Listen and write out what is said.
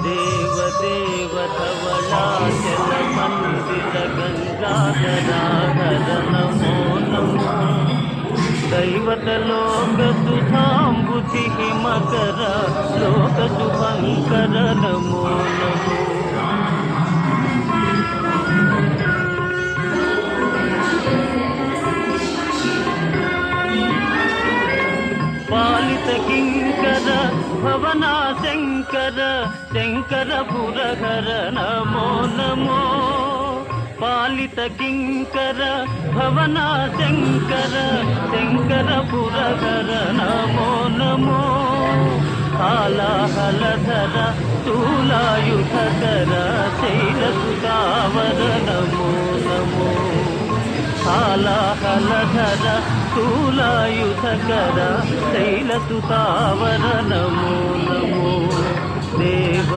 देवदेव धवलाचल मंदिर गंगाधराधर नमो नमो दैवत लोक सुधांबुधि हिमकर लोक शुभंकर नमो नमो पालित किंकर भवना शंकर शंकर पुरहर नमो नमो पालित किंकर भवना शंकर शंकर पुरहर नमो नमो हालाहलधर शूलायुधकर शैलसुतावर नमो नमो हालाहलधर शूलायुधकर शैलसुतावर नमो नमो देव